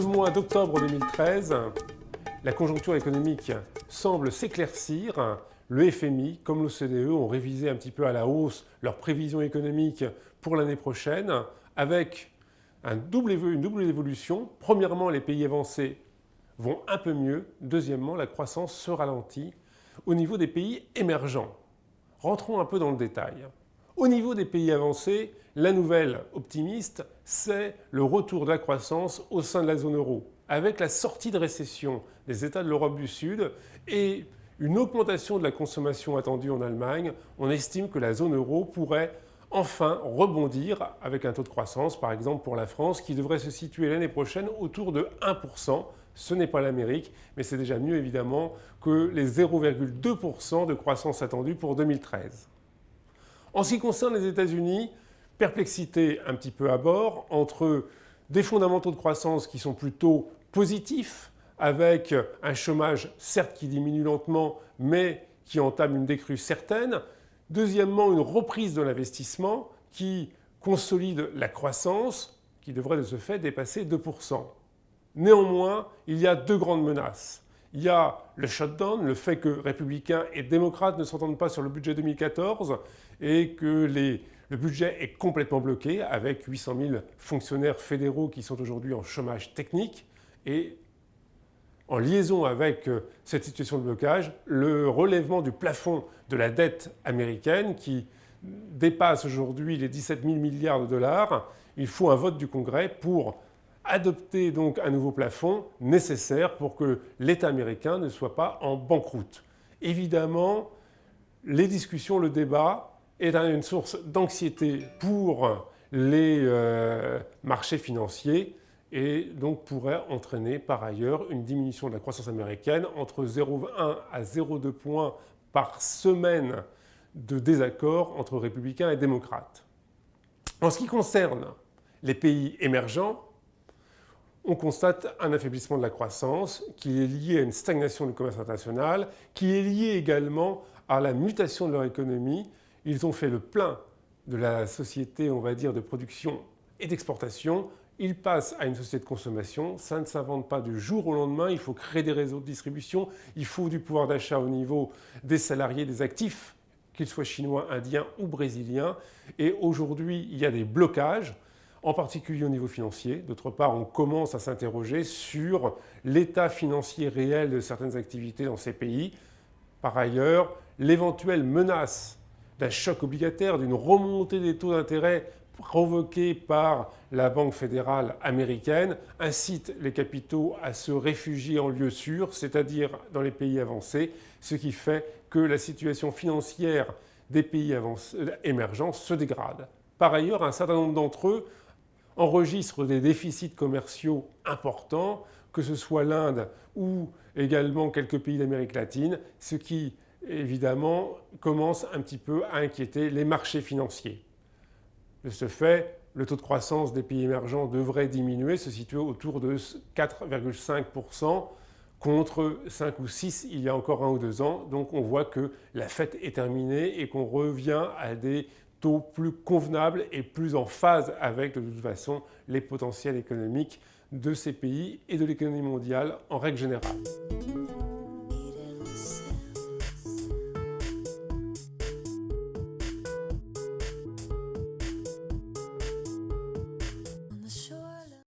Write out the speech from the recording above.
ce mois d'octobre 2013, la conjoncture économique semble s'éclaircir. Le FMI, comme l'OCDE, ont révisé un petit peu à la hausse leurs prévisions économiques pour l'année prochaine, avec une double évolution. Premièrement, les pays avancés vont un peu mieux. Deuxièmement, la croissance se ralentit au niveau des pays émergents. Rentrons un peu dans le détail. Au niveau des pays avancés, la nouvelle optimiste, c'est le retour de la croissance au sein de la zone euro, avec la sortie de récession des États de l'Europe du Sud et une augmentation de la consommation attendue en Allemagne. On estime que la zone euro pourrait enfin rebondir avec un taux de croissance, par exemple pour la France, qui devrait se situer l'année prochaine autour de 1%. Ce n'est pas l'Amérique, mais c'est déjà mieux évidemment que les 0,2% de croissance attendue pour 2013. En ce qui concerne les États-Unis, perplexité un petit peu à bord entre des fondamentaux de croissance qui sont plutôt positifs, avec un chômage certes qui diminue lentement, mais qui entame une décrue certaine. Deuxièmement, une reprise de l'investissement qui consolide la croissance, qui devrait de ce fait dépasser 2%. Néanmoins, il y a deux grandes menaces. Il y a le shutdown, le fait que républicains et démocrates ne s'entendent pas sur le budget 2014 et que le budget est complètement bloqué avec 800 000 fonctionnaires fédéraux qui sont aujourd'hui en chômage technique. Et en liaison avec cette situation de blocage, le relèvement du plafond de la dette américaine qui dépasse aujourd'hui les 17 000 milliards de dollars, il faut un vote du Congrès pour adopter donc un nouveau plafond nécessaire pour que l'État américain ne soit pas en banqueroute. Évidemment, les discussions, le débat est une source d'anxiété pour les marchés financiers et donc pourrait entraîner par ailleurs une diminution de la croissance américaine entre 0,1 à 0,2 points par semaine de désaccord entre républicains et démocrates. En ce qui concerne les pays émergents, on constate un affaiblissement de la croissance qui est lié à une stagnation du commerce international, qui est lié également à la mutation de leur économie. Ils ont fait le plein de la société, on va dire, de production et d'exportation. Ils passent à une société de consommation. Ça ne s'invente pas du jour au lendemain. Il faut créer des réseaux de distribution. Il faut du pouvoir d'achat au niveau des salariés, des actifs, qu'ils soient chinois, indiens ou brésiliens. Et aujourd'hui, il y a des blocages, en particulier au niveau financier. D'autre part, on commence à s'interroger sur l'état financier réel de certaines activités dans ces pays. Par ailleurs, l'éventuelle menace d'un choc obligataire, d'une remontée des taux d'intérêt provoquée par la Banque fédérale américaine incite les capitaux à se réfugier en lieu sûr, c'est-à-dire dans les pays avancés, ce qui fait que la situation financière des pays émergents se dégrade. Par ailleurs, un certain nombre d'entre eux enregistrent des déficits commerciaux importants, que ce soit l'Inde ou également quelques pays d'Amérique latine, ce qui évidemment commence un petit peu à inquiéter les marchés financiers. De ce fait, le taux de croissance des pays émergents devrait diminuer, se situer autour de 4,5% contre 5 ou 6 il y a encore 1 ou 2 ans. Donc on voit que la fête est terminée et qu'on revient à des taux plus convenables et plus en phase avec, de toute façon, les potentiels économiques de ces pays et de l'économie mondiale en règle générale.